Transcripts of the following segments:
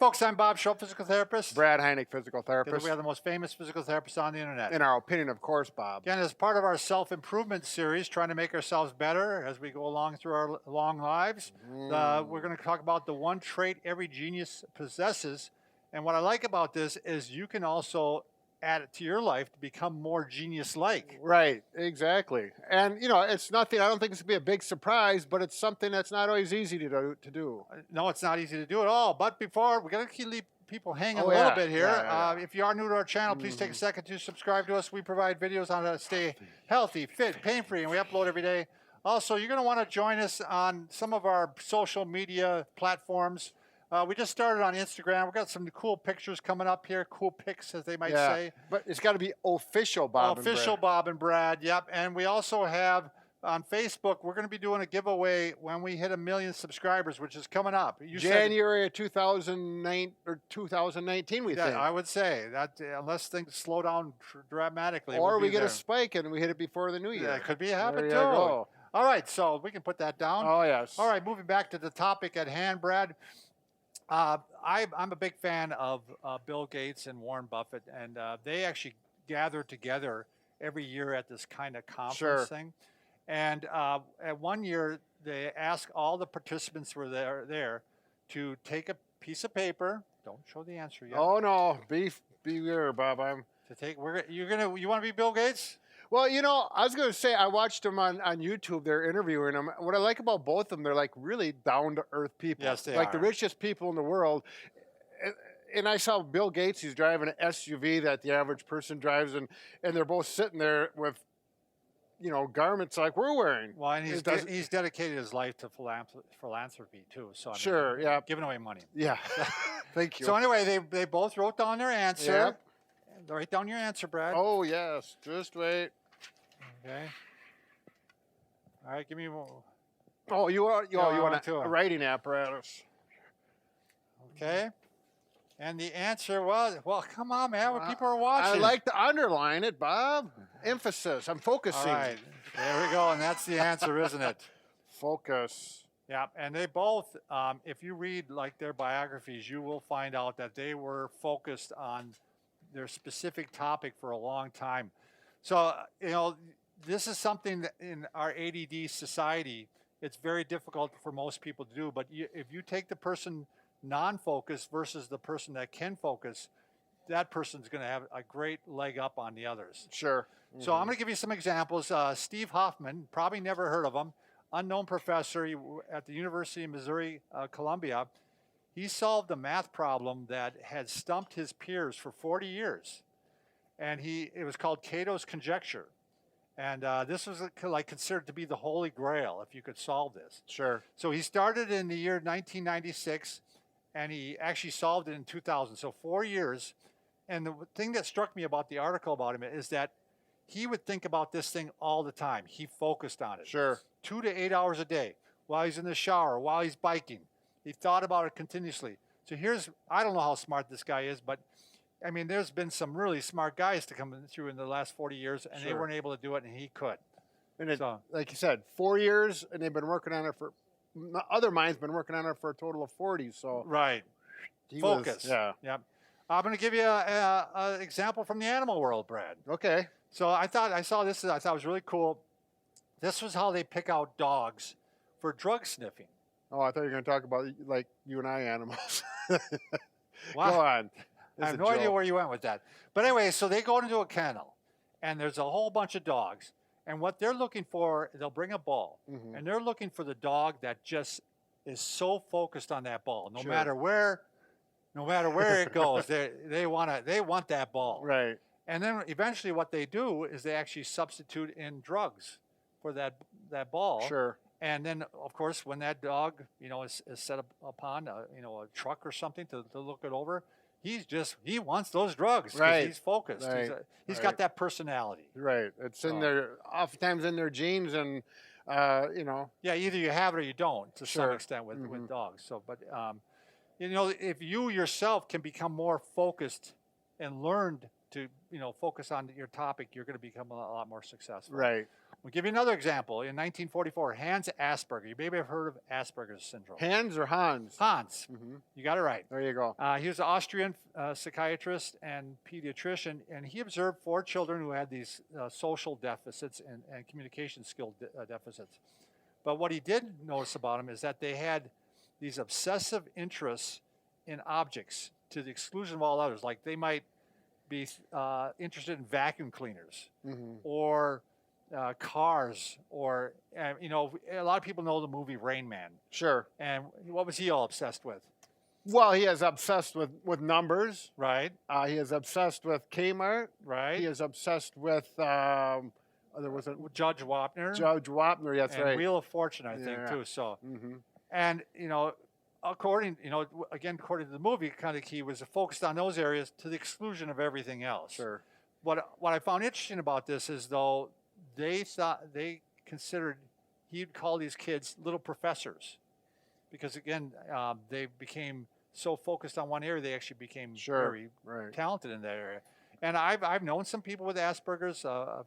folks, I'm Bob Schrupp, physical therapist. Brad Heineck, physical Together therapist. we are the most famous physical therapists on the internet. In our opinion, of course, Bob. Again, as part of our self-improvement series, trying to make ourselves better as we go along through our long lives, we're going to talk about the one trait every genius possesses. And what I like about this is you can also add it to your life to become more genius-like. Right, exactly. And, you know, it's nothing, I don't think it's going to be a big surprise, but it's something that's not always easy to do. No, it's not easy to do at all. But before, we're going to keep people hanging a little yeah. bit here. Yeah. If you are new to our channel, please take a second to subscribe to us. We provide videos on how to stay healthy, fit, pain-free, and we upload every day. Also, you're going to want to join us on some of our social media platforms. We just started on Instagram. We've got some cool pictures coming up here, cool pics, as they might say. But it's got to be official Bob and Brad. Official Bob and Brad, yep. And we also have on Facebook, we're going to be doing a giveaway when we hit 1 million subscribers, which is coming up. January of 2009 or 2019, we think. I would say that unless things slow down dramatically. Or we get a spike and we hit it before the new year. Yeah, it could be happen too. Go. All right, so we can put that down. Oh, yes. All right, moving back to the topic at hand, Brad. I'm a big fan of Bill Gates and Warren Buffett, and they actually gather together every year at this kind of conference thing. And at one year, they ask all the participants who were there to take a piece of paper. Don't show the answer yet. Oh no, beware, Bob. You want to be Bill Gates? Well, you know, I was going to say, I watched them on YouTube. They're interviewing them. What I like about both of them, they're like really down-to-earth people. Yes, they like are. the richest people in the world. And I saw Bill Gates, he's driving an SUV that the average person drives, and they're both sitting there with, you know, garments like we're wearing. Well, and he's dedicated his life to philanthropy, too. So I mean, giving away money. Yeah, thank you. So anyway, they both wrote down their answer. Yep. Write down your answer, Brad. Oh, yes. Just wait. Okay. All right, give me one. Oh, you want a writing apparatus. Okay. And the answer was, well, come on, man. People are watching. I like to underline it, Bob. Emphasis. I'm focusing. All right. There we go. And that's the answer, isn't it? Focus. Yeah. And they both, if you read like their biographies, you will find out that they were focused on their specific topic for a long time. So, you know, this is something that in our ADD society, it's very difficult for most people to do. But if you take the person non-focused versus the person that can focus, that person's going to have a great leg up on the others. Sure. So I'm going to give you some examples. Steve Hoffman, probably never heard of him, unknown professor at the University of Missouri, Columbia. He solved a math problem that had stumped his peers for 40 years. And it was called Cato's conjecture. And this was like considered to be the holy grail if you could solve this. Sure. So he started in the year 1996, and he actually solved it in 2000. So 4 years. And the thing that struck me about the article about him is that he would think about this thing all the time. He focused on it. Sure. 2 to 8 hours a day, while he's in the shower, while he's biking. He thought about it continuously. So I don't know how smart this guy is, but I mean, there's been some really smart guys to come through in the last 40 years, and they weren't able to do it, and he could. And like you said, 4 years, and they've been working on it other minds been working on it for a total of 40. So right, focus. Yep. I'm going to give you an example from the animal world, Brad. Okay. So I saw this. I thought it was really cool. This was how they pick out dogs for drug sniffing. Oh, I thought you were going to talk about like you and I animals. Wow. Go on. I have no idea where you went with that. But anyway, so they go into a kennel, and there's a whole bunch of dogs. And what they're looking for, they'll bring a ball, and they're looking for the dog that just is so focused on that ball, no matter where it goes, they want that ball. Right. And then eventually, what they do is they actually substitute in drugs for that ball. Sure. And then, of course, when that dog, is set upon a truck or something to look it over, he wants those drugs because he's focused. Right. He's got that personality. Right. It's in their, oftentimes in their genes, and Yeah, either you have it or you don't to some extent with dogs. So, but if you yourself can become more focused and learned to focus on your topic, you're going to become a lot more successful. Right. We'll give you another example. In 1944, Hans Asperger. You maybe have heard of Asperger's syndrome. Hans or Hans? Hans. Hmm. You got it right. There you go. He was an Austrian psychiatrist and pediatrician, and he observed 4 children who had these social deficits and communication skill deficits. But what he did notice about them is that they had these obsessive interests in objects to the exclusion of all others. Like they might be interested in vacuum cleaners or cars, or a lot of people know the movie Rain Man. Sure. And what was he all obsessed with? Well, he is obsessed with numbers. Right. He is obsessed with Kmart. Right. He is obsessed with there was a Judge Wapner. Judge Wapner. That's and right. Wheel of Fortune, I think, too. So, and according to the movie, kind of he was focused on those areas to the exclusion of everything else. Sure. What I found interesting about this is, though, they considered he'd call these kids little professors, because again, they became so focused on one area, they actually became very talented in that area. And I've known some people with Asperger's. A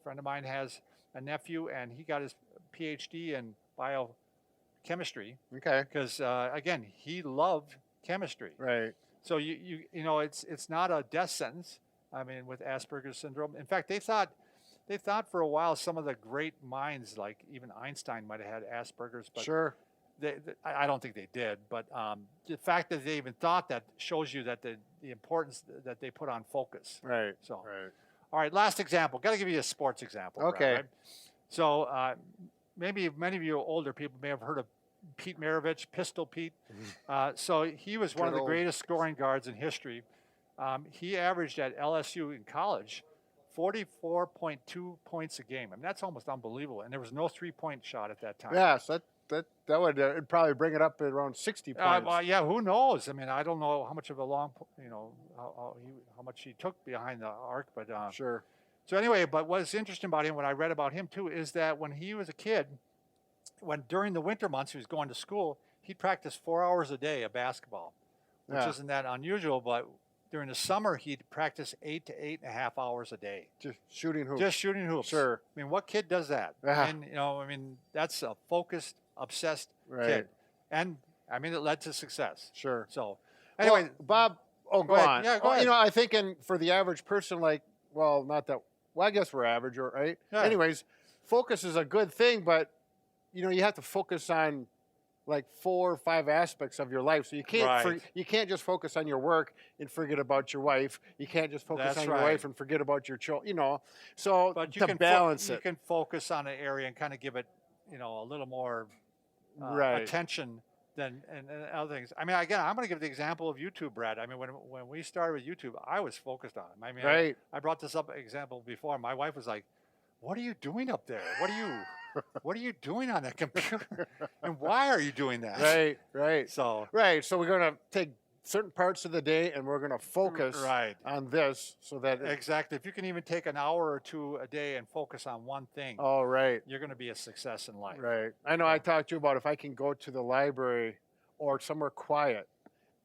friend of mine has a nephew, and he got his PhD in biochemistry. Okay. Because again, he loved chemistry. Right. So it's not a death sentence. I mean, with Asperger's syndrome. In fact, they thought for a while some of the great minds, like even Einstein, might have had Asperger's. But sure. I don't think they did, but the fact that they even thought that shows you that the importance that they put on focus. Right. So, right. All right, last example. Got to give you a sports example. Okay. Brad, right? So maybe many of you older people may have heard of Pete Maravich, Pistol Pete. So he was one of the greatest scoring guards in history. He averaged at LSU in college 44.2 points a game. I mean, that's almost unbelievable. And there was no three-point shot at that time. Yes, that would it'd probably bring it up at around 60 points. Well, yeah, who knows? I mean, I don't know how much of a long, how much he took behind the arc, but sure. So anyway, but what's interesting about him, what I read about him too, is that when he was a kid, during the winter months he was going to school, he'd practice 4 hours a day of basketball, which isn't that unusual. But during the summer, he'd practice 8 to 8.5 hours a day. Just shooting hoops. Just shooting hoops. Sure. I mean, what kid does that? And that's a focused, obsessed kid. And I mean, it led to success. Sure. So anyway, Bob, go on. Yeah, go ahead. I think for the average person, not that. Well, I guess we're average, right? Yeah. Anyways, focus is a good thing, but you have to focus on like 4 or 5 aspects of your life. So you can't you can't just focus on your work and forget about your wife. You can't just focus on your wife and forget about your children. So but to balance you can focus on an area and kind of give it, a little more attention than and other things. I mean, again, I'm going to give the example of YouTube, Brad. I mean, when we started with YouTube, I was focused on it. I mean, I brought this up example before. My wife was like, "What are you doing up there? What are you doing on that computer? And why are you doing that?" Right. So we're going to take certain parts of the day and we're going to focus on this so that exactly. If you can even take an hour or 2 a day and focus on one thing, you're going to be a success in life. Right. I know. I talked to you about if I can go to the library or somewhere quiet.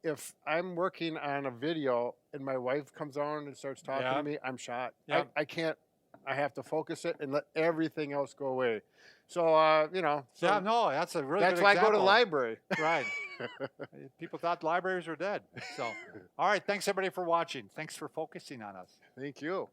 If I'm working on a video and my wife comes on and starts talking to me, I'm shot. Yep. I can't. I have to focus it and let everything else go away. So, that's a really that's good why example. I go to the library. Right. People thought libraries were dead. So, all right. Thanks everybody for watching. Thanks for focusing on us. Thank you.